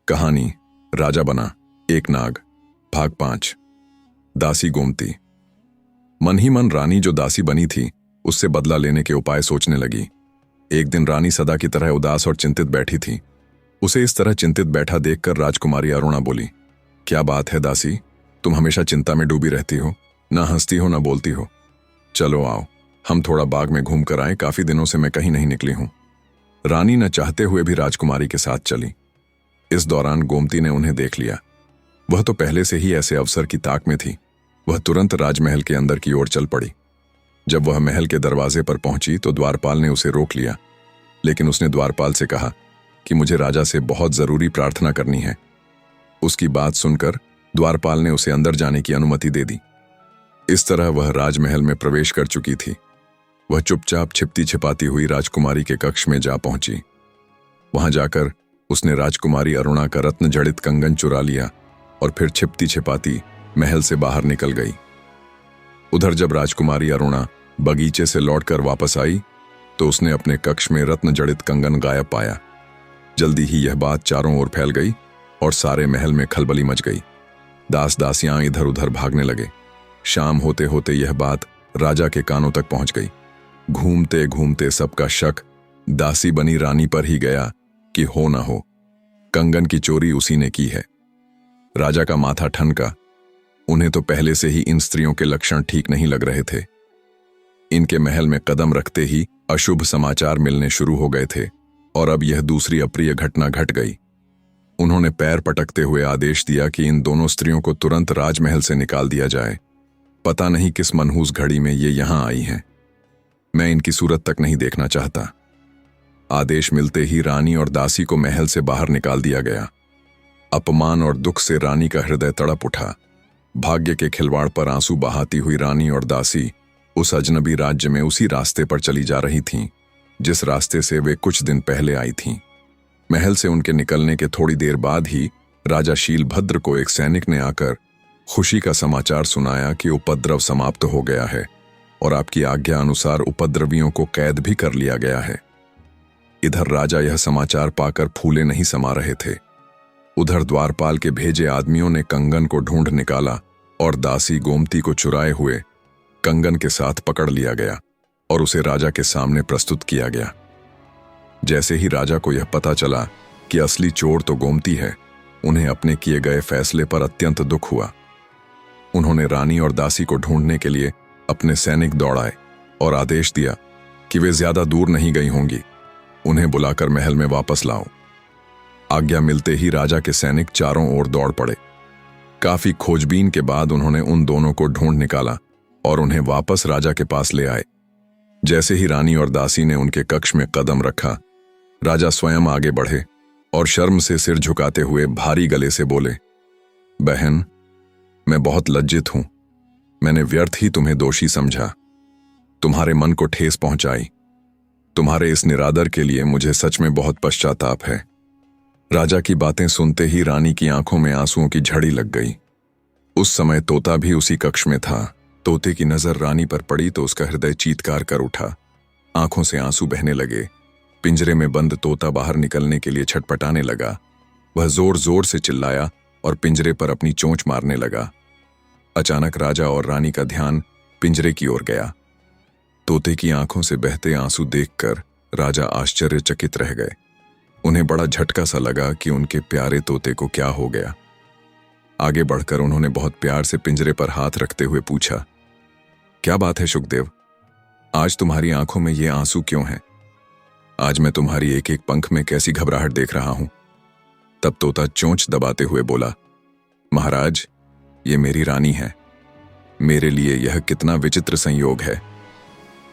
कहानी राजा बना एक नाग भाग 5। दासी गोमती। मन ही मन रानी जो दासी बनी थी उससे बदला लेने के उपाय सोचने लगी। एक दिन रानी सदा की तरह उदास और चिंतित बैठी थी। उसे इस तरह चिंतित बैठा देखकर राजकुमारी अरुणा बोली, क्या बात है दासी, तुम हमेशा चिंता में डूबी रहती हो, ना हंसती हो ना बोलती हो। चलो आओ, हम थोड़ा बाग में घूम कर आए, काफी दिनों से मैं कहीं नहीं निकली हूं। रानी न चाहते हुए भी राजकुमारी के साथ चली। इस दौरान गोमती ने उन्हें देख लिया। वह तो पहले से ही ऐसे अवसर की ताक में थी। वह तुरंत राजमहल के अंदर की ओर चल पड़ी। जब वह महल के दरवाजे पर पहुंची तो द्वारपाल ने उसे रोक लिया, लेकिन उसने द्वारपाल से कहा कि मुझे राजा से बहुत जरूरी प्रार्थना करनी है। उसकी बात सुनकर द्वारपाल ने उसे अंदर जाने की अनुमति दे दी। इस तरह वह राजमहल में प्रवेश कर चुकी थी। वह चुपचाप छिपती छिपाती हुई राजकुमारी के कक्ष में जा पहुंची। वहां जाकर उसने राजकुमारी अरुणा का रत्न जड़ित कंगन चुरा लिया और फिर छिपती छिपाती महल से बाहर निकल गई। उधर जब राजकुमारी अरुणा बगीचे से लौटकर वापस आई तो उसने अपने कक्ष में रत्न जड़ित कंगन गायब पाया। जल्दी ही यह बात चारों ओर फैल गई और सारे महल में खलबली मच गई। दास दासियां इधर उधर भागने लगे। शाम होते होते यह बात राजा के कानों तक पहुंच गई। घूमते घूमते सबका शक दासी बनी रानी पर ही गया कि हो ना हो कंगन की चोरी उसी ने की है। राजा का माथा ठनका। उन्हें तो पहले से ही इन स्त्रियों के लक्षण ठीक नहीं लग रहे थे। इनके महल में कदम रखते ही अशुभ समाचार मिलने शुरू हो गए थे और अब यह दूसरी अप्रिय घटना घट गई। उन्होंने पैर पटकते हुए आदेश दिया कि इन दोनों स्त्रियों को तुरंत राजमहल से निकाल दिया जाए। पता नहीं किस मनहूस घड़ी में ये यहां आई हैं। मैं इनकी सूरत तक नहीं देखना चाहता। आदेश मिलते ही रानी और दासी को महल से बाहर निकाल दिया गया। अपमान और दुख से रानी का हृदय तड़प उठा। भाग्य के खिलवाड़ पर आंसू बहाती हुई रानी और दासी उस अजनबी राज्य में उसी रास्ते पर चली जा रही थीं जिस रास्ते से वे कुछ दिन पहले आई थीं। महल से उनके निकलने के थोड़ी देर बाद ही राजा शीलभद्र को एक सैनिक ने आकर खुशी का समाचार सुनाया कि उपद्रव समाप्त हो गया है और आपकी आज्ञा अनुसार उपद्रवियों को कैद भी कर लिया गया है। इधर राजा यह समाचार पाकर फूले नहीं समा रहे थे। उधर द्वारपाल के भेजे आदमियों ने कंगन को ढूंढ निकाला और दासी गोमती को चुराए हुए कंगन के साथ पकड़ लिया गया और उसे राजा के सामने प्रस्तुत किया गया। जैसे ही राजा को यह पता चला कि असली चोर तो गोमती है, उन्हें अपने किए गए फैसले पर अत्यंत दुख हुआ। उन्होंने रानी और दासी को ढूंढने के लिए अपने सैनिक दौड़ाए और आदेश दिया कि वे ज्यादा दूर नहीं गई होंगी, उन्हें बुलाकर महल में वापस लाओ। आज्ञा मिलते ही राजा के सैनिक चारों ओर दौड़ पड़े। काफी खोजबीन के बाद उन्होंने उन दोनों को ढूंढ निकाला और उन्हें वापस राजा के पास ले आए। जैसे ही रानी और दासी ने उनके कक्ष में कदम रखा, राजा स्वयं आगे बढ़े और शर्म से सिर झुकाते हुए भारी गले से बोले, बहन, मैं बहुत लज्जित हूं। मैंने व्यर्थ ही तुम्हें दोषी समझा, तुम्हारे मन को ठेस पहुंचाई। तुम्हारे इस निरादर के लिए मुझे सच में बहुत पश्चाताप है। राजा की बातें सुनते ही रानी की आंखों में आंसुओं की झड़ी लग गई। उस समय तोता भी उसी कक्ष में था। तोते की नजर रानी पर पड़ी तो उसका हृदय चीत्कार कर उठा। आंखों से आंसू बहने लगे। पिंजरे में बंद तोता बाहर निकलने के लिए छटपटाने लगा। वह जोर जोर से चिल्लाया और पिंजरे पर अपनी चोंच मारने लगा। अचानक राजा और रानी का ध्यान पिंजरे की ओर गया। तोते की आंखों से बहते आंसू देखकर राजा आश्चर्यचकित रह गए। उन्हें बड़ा झटका सा लगा कि उनके प्यारे तोते को क्या हो गया। आगे बढ़कर उन्होंने बहुत प्यार से पिंजरे पर हाथ रखते हुए पूछा, क्या बात है शुकदेव, आज तुम्हारी आंखों में ये आंसू क्यों हैं? आज मैं तुम्हारी एक एक पंख में कैसी घबराहट देख रहा हूं। तब तोता चोंच दबाते हुए बोला, महाराज, ये मेरी रानी है। मेरे लिए यह कितना विचित्र संयोग है।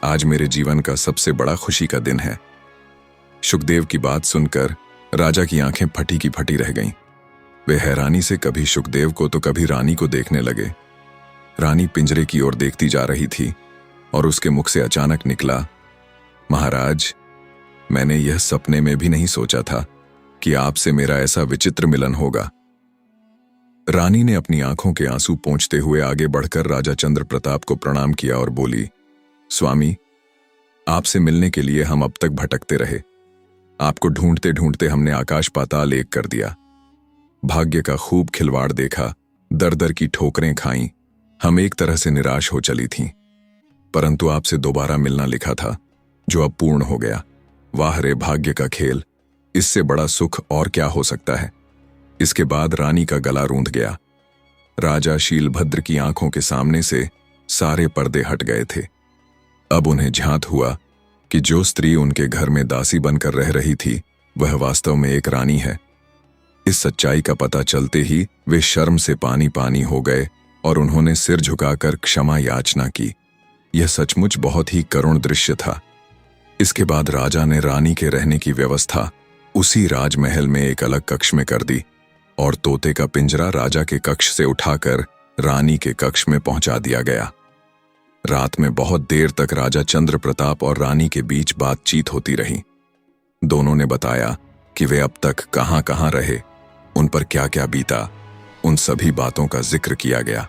आज मेरे जीवन का सबसे बड़ा खुशी का दिन है। शुकदेव की बात सुनकर राजा की आंखें फटी की फटी रह गईं। वे हैरानी से कभी शुकदेव को तो कभी रानी को देखने लगे। रानी पिंजरे की ओर देखती जा रही थी और उसके मुख से अचानक निकला, महाराज, मैंने यह सपने में भी नहीं सोचा था कि आपसे मेरा ऐसा विचित्र मिलन होगा। रानी ने अपनी आंखों के आंसू पोंछते हुए आगे बढ़कर राजा चंद्र प्रताप को प्रणाम किया और बोली, स्वामी, आपसे मिलने के लिए हम अब तक भटकते रहे। आपको ढूंढते ढूंढते हमने आकाश पाताल एक कर दिया। भाग्य का खूब खिलवाड़ देखा, दर दर की ठोकरें खाईं। हम एक तरह से निराश हो चली थीं। परंतु आपसे दोबारा मिलना लिखा था, जो अब पूर्ण हो गया। वाह रे भाग्य का खेल, इससे बड़ा सुख और क्या हो सकता है। इसके बाद रानी का गला रूंध गया। राजा शीलभद्र की आंखों के सामने से सारे पर्दे हट गए थे। अब उन्हें झांत हुआ कि जो स्त्री उनके घर में दासी बनकर रह रही थी, वह वास्तव में एक रानी है। इस सच्चाई का पता चलते ही वे शर्म से पानी पानी हो गए और उन्होंने सिर झुकाकर क्षमा याचना की। यह सचमुच बहुत ही करुण दृश्य था। इसके बाद राजा ने रानी के रहने की व्यवस्था उसी राजमहल में एक अलग कक्ष में कर दी और तोते का पिंजरा राजा के कक्ष से उठाकर रानी के कक्ष में पहुंचा दिया गया। रात में बहुत देर तक राजा चंद्र प्रताप और रानी के बीच बातचीत होती रही। दोनों ने बताया कि वे अब तक कहां कहां रहे, उन पर क्या क्या बीता, उन सभी बातों का जिक्र किया गया।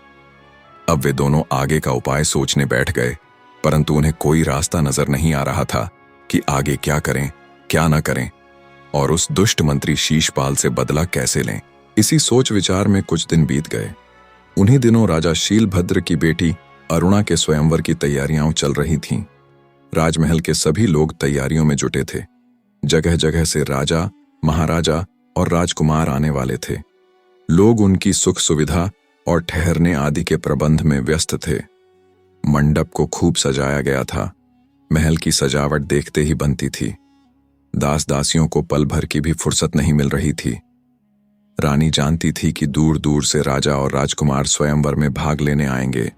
अब वे दोनों आगे का उपाय सोचने बैठ गए, परंतु उन्हें कोई रास्ता नजर नहीं आ रहा था कि आगे क्या करें, क्या न करें और उस दुष्ट मंत्री शीशपाल से बदला कैसे लें। इसी सोच विचार में कुछ दिन बीत गए। उन्हीं दिनों राजा शीलभद्र की बेटी अरुणा के स्वयंवर की तैयारियां चल रही थीं। राजमहल के सभी लोग तैयारियों में जुटे थे। जगह जगह से राजा, महाराजा और राजकुमार आने वाले थे। लोग उनकी सुख सुविधा और ठहरने आदि के प्रबंध में व्यस्त थे। मंडप को खूब सजाया गया था। महल की सजावट देखते ही बनती थी। दास दासियों को पल भर की भी फुर्सत नहीं मिल रही थी। रानी जानती थी कि दूर दूर से राजा और राजकुमार स्वयंवर में भाग लेने आएंगे।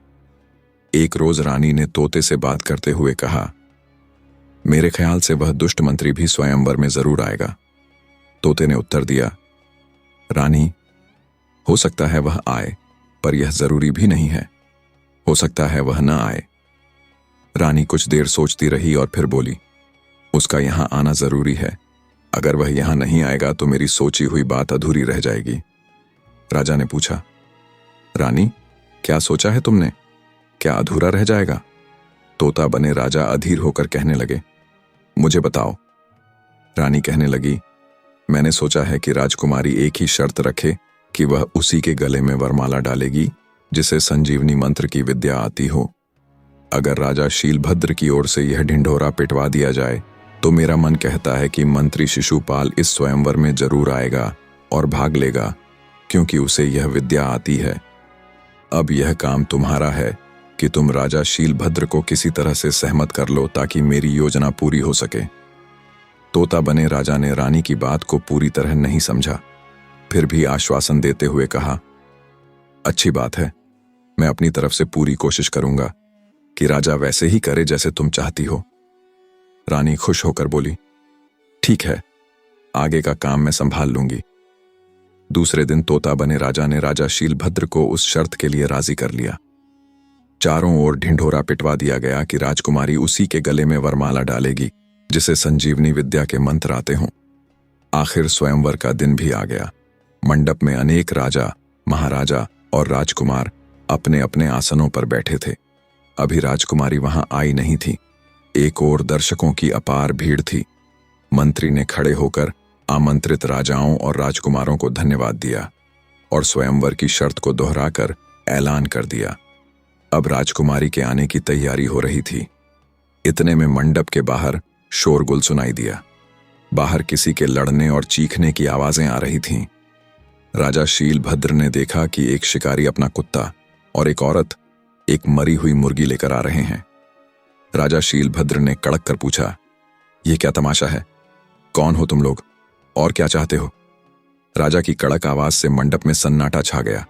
एक रोज रानी ने तोते से बात करते हुए कहा, मेरे ख्याल से वह दुष्ट मंत्री भी स्वयंवर में जरूर आएगा। तोते ने उत्तर दिया, रानी, हो सकता है वह आए, पर यह जरूरी भी नहीं है। हो सकता है वह न आए। रानी कुछ देर सोचती रही और फिर बोली, उसका यहां आना जरूरी है। अगर वह यहां नहीं आएगा तो मेरी सोची हुई बात अधूरी रह जाएगी। राजा ने पूछा, रानी, क्या सोचा है तुमने? क्या अधूरा रह जाएगा? तोता बने राजा अधीर होकर कहने लगे, मुझे बताओ। रानी कहने लगी, मैंने सोचा है कि राजकुमारी एक ही शर्त रखे कि वह उसी के गले में वरमाला डालेगी जिसे संजीवनी मंत्र की विद्या आती हो। अगर राजा शीलभद्र की ओर से यह ढिंढोरा पिटवा दिया जाए तो मेरा मन कहता है कि मंत्री शिशुपाल इस स्वयंवर में जरूर आएगा और भाग लेगा, क्योंकि उसे यह विद्या आती है। अब यह काम तुम्हारा है कि तुम राजा शीलभद्र को किसी तरह से सहमत कर लो ताकि मेरी योजना पूरी हो सके। तोता बने राजा ने रानी की बात को पूरी तरह नहीं समझा, फिर भी आश्वासन देते हुए कहा, अच्छी बात है, मैं अपनी तरफ से पूरी कोशिश करूंगा कि राजा वैसे ही करे जैसे तुम चाहती हो। रानी खुश होकर बोली, ठीक है, आगे का काम मैं संभाल लूंगी। दूसरे दिन तोता बने राजा ने राजा शीलभद्र को उस शर्त के लिए राजी कर लिया। चारों ओर ढिंढोरा पिटवा दिया गया कि राजकुमारी उसी के गले में वरमाला डालेगी जिसे संजीवनी विद्या के मंत्र आते हों। आखिर स्वयंवर का दिन भी आ गया। मंडप में अनेक राजा, महाराजा और राजकुमार अपने अपने आसनों पर बैठे थे। अभी राजकुमारी वहां आई नहीं थी। एक ओर दर्शकों की अपार भीड़ थी। मंत्री ने खड़े होकर आमंत्रित राजाओं और राजकुमारों को धन्यवाद दिया और स्वयंवर की शर्त को दोहराकर ऐलान कर दिया। अब राजकुमारी के आने की तैयारी हो रही थी। इतने में मंडप के बाहर शोरगुल सुनाई दिया। बाहर किसी के लड़ने और चीखने की आवाजें आ रही थीं। राजा शीलभद्र ने देखा कि एक शिकारी अपना कुत्ता और एक औरत एक मरी हुई मुर्गी लेकर आ रहे हैं। राजा शीलभद्र ने कड़क कर पूछा, यह क्या तमाशा है? कौन हो तुम लोग और क्या चाहते हो? राजा की कड़क आवाज से मंडप में सन्नाटा छा गया।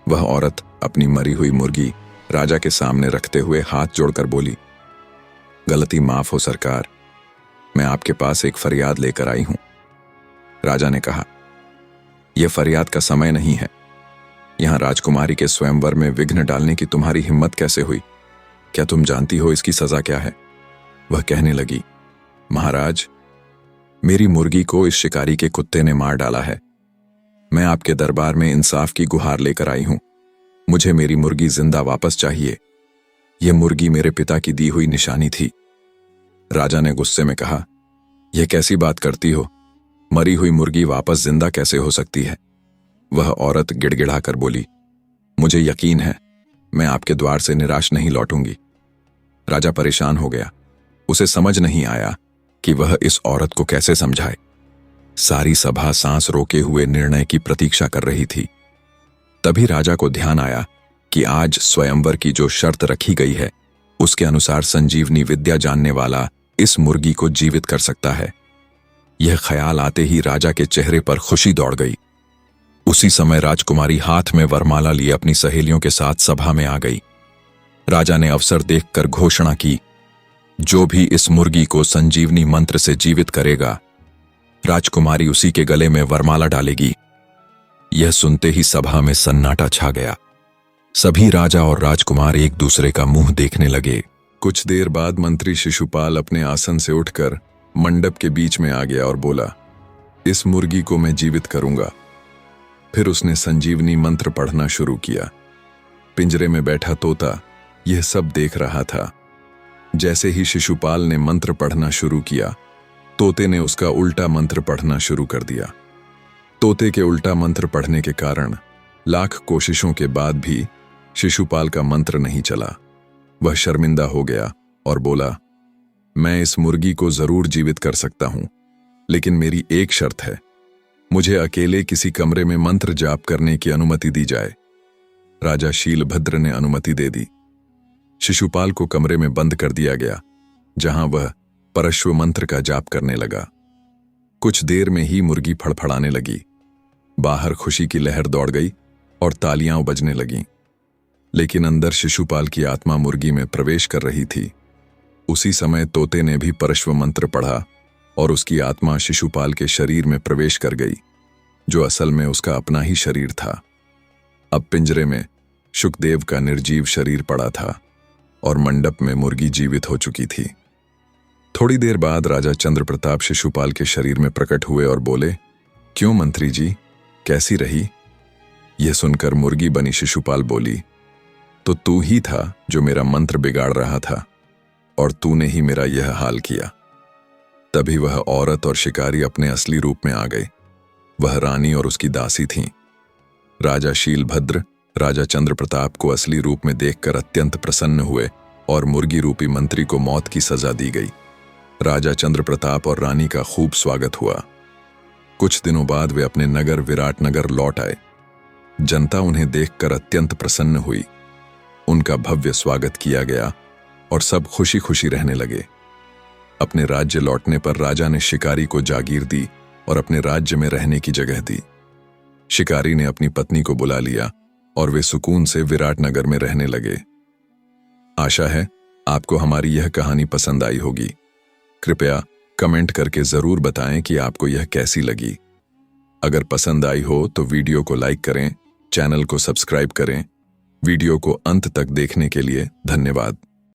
वह औरत अपनी मरी हुई मुर्गी राजा के सामने रखते हुए हाथ जोड़कर बोली, गलती माफ हो सरकार, मैं आपके पास एक फरियाद लेकर आई हूं। राजा ने कहा, यह फरियाद का समय नहीं है। यहां राजकुमारी के स्वयंवर में विघ्न डालने की तुम्हारी हिम्मत कैसे हुई? क्या तुम जानती हो इसकी सजा क्या है? वह कहने लगी, महाराज, मेरी मुर्गी को इस शिकारी के कुत्ते ने मार डाला है। मैं आपके दरबार में इंसाफ की गुहार लेकर आई हूं। मुझे मेरी मुर्गी जिंदा वापस चाहिए। यह मुर्गी मेरे पिता की दी हुई निशानी थी। राजा ने गुस्से में कहा, यह कैसी बात करती हो? मरी हुई मुर्गी वापस जिंदा कैसे हो सकती है? वह औरत गिड़गिड़ाकर बोली, मुझे यकीन है मैं आपके द्वार से निराश नहीं लौटूंगी। राजा परेशान हो गया। उसे समझ नहीं आया कि वह इस औरत को कैसे समझाए। सारी सभा सांस रोके हुए निर्णय की प्रतीक्षा कर रही थी। तभी राजा को ध्यान आया कि आज स्वयंवर की जो शर्त रखी गई है उसके अनुसार संजीवनी विद्या जानने वाला इस मुर्गी को जीवित कर सकता है। यह ख्याल आते ही राजा के चेहरे पर खुशी दौड़ गई। उसी समय राजकुमारी हाथ में वरमाला लिए अपनी सहेलियों के साथ सभा में आ गई। राजा ने अवसर देखकर घोषणा की, जो भी इस मुर्गी को संजीवनी मंत्र से जीवित करेगा, राजकुमारी उसी के गले में वरमाला डालेगी। यह सुनते ही सभा में सन्नाटा छा गया। सभी राजा और राजकुमार एक दूसरे का मुंह देखने लगे। कुछ देर बाद मंत्री शिशुपाल अपने आसन से उठकर मंडप के बीच में आ गया और बोला, इस मुर्गी को मैं जीवित करूंगा। फिर उसने संजीवनी मंत्र पढ़ना शुरू किया। पिंजरे में बैठा तोता यह सब देख रहा था। जैसे ही शिशुपाल ने मंत्र पढ़ना शुरू किया, तोते ने उसका उल्टा मंत्र पढ़ना शुरू कर दिया। तोते के उल्टा मंत्र पढ़ने के कारण लाख कोशिशों के बाद भी शिशुपाल का मंत्र नहीं चला। वह शर्मिंदा हो गया और बोला, मैं इस मुर्गी को जरूर जीवित कर सकता हूं, लेकिन मेरी एक शर्त है, मुझे अकेले किसी कमरे में मंत्र जाप करने की अनुमति दी जाए। राजा शीलभद्र ने अनुमति दे दी। शिशुपाल को कमरे में बंद कर दिया गया, जहां वह परश्व मंत्र का जाप करने लगा। कुछ देर में ही मुर्गी फड़फड़ाने लगी। बाहर खुशी की लहर दौड़ गई और तालियां बजने लगीं। लेकिन अंदर शिशुपाल की आत्मा मुर्गी में प्रवेश कर रही थी। उसी समय तोते ने भी परश्व मंत्र पढ़ा और उसकी आत्मा शिशुपाल के शरीर में प्रवेश कर गई, जो असल में उसका अपना ही शरीर था। अब पिंजरे में शुकदेव का निर्जीव शरीर पड़ा था और मंडप में मुर्गी जीवित हो चुकी थी। थोड़ी देर बाद राजा चंद्रप्रताप शिशुपाल के शरीर में प्रकट हुए और बोले, क्यों मंत्री जी, कैसी रही? यह सुनकर मुर्गी बनी शिशुपाल बोली, तो तू ही था जो मेरा मंत्र बिगाड़ रहा था और तूने ही मेरा यह हाल किया। तभी वह औरत और शिकारी अपने असली रूप में आ गए। वह रानी और उसकी दासी थीं। राजा शीलभद्र राजा चंद्रप्रताप को असली रूप में देखकर अत्यंत प्रसन्न हुए और मुर्गी रूपी मंत्री को मौत की सजा दी गई। राजा चंद्रप्रताप और रानी का खूब स्वागत हुआ। कुछ दिनों बाद वे अपने नगर विराटनगर लौट आए। जनता उन्हें देखकर अत्यंत प्रसन्न हुई। उनका भव्य स्वागत किया गया और सब खुशी खुशी रहने लगे। अपने राज्य लौटने पर राजा ने शिकारी को जागीर दी और अपने राज्य में रहने की जगह दी। शिकारी ने अपनी पत्नी को बुला लिया और वे सुकून से विराटनगर में रहने लगे। आशा है आपको हमारी यह कहानी पसंद आई होगी। कृपया कमेंट करके जरूर बताएं कि आपको यह कैसी लगी। अगर पसंद आई हो तो वीडियो को लाइक करें, चैनल को सब्सक्राइब करें। वीडियो को अंत तक देखने के लिए धन्यवाद।